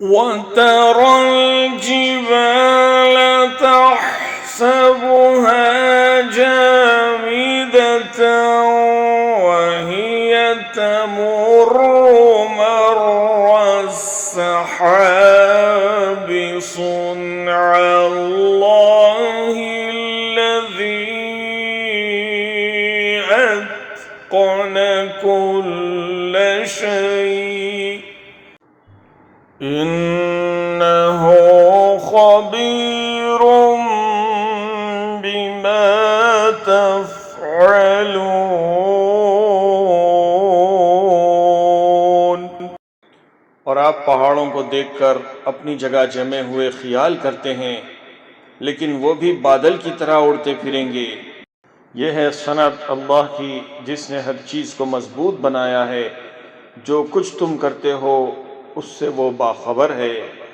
وترى الجبال تحسبها جامدة وهي تمر مر السحاب صنع الله الذي أتقن كل شيء إنه خبير بما تفعلون। और आप पहाड़ों को देखकर अपनी जगह जमे हुए ख्याल करते हैं, लेकिन वो भी बादल की तरह उड़ते फिरेंगे। यह है सनत अल्लाह की, जिसने हर चीज़ को मजबूत बनाया है। जो कुछ तुम करते हो उससे वो बाखबर है।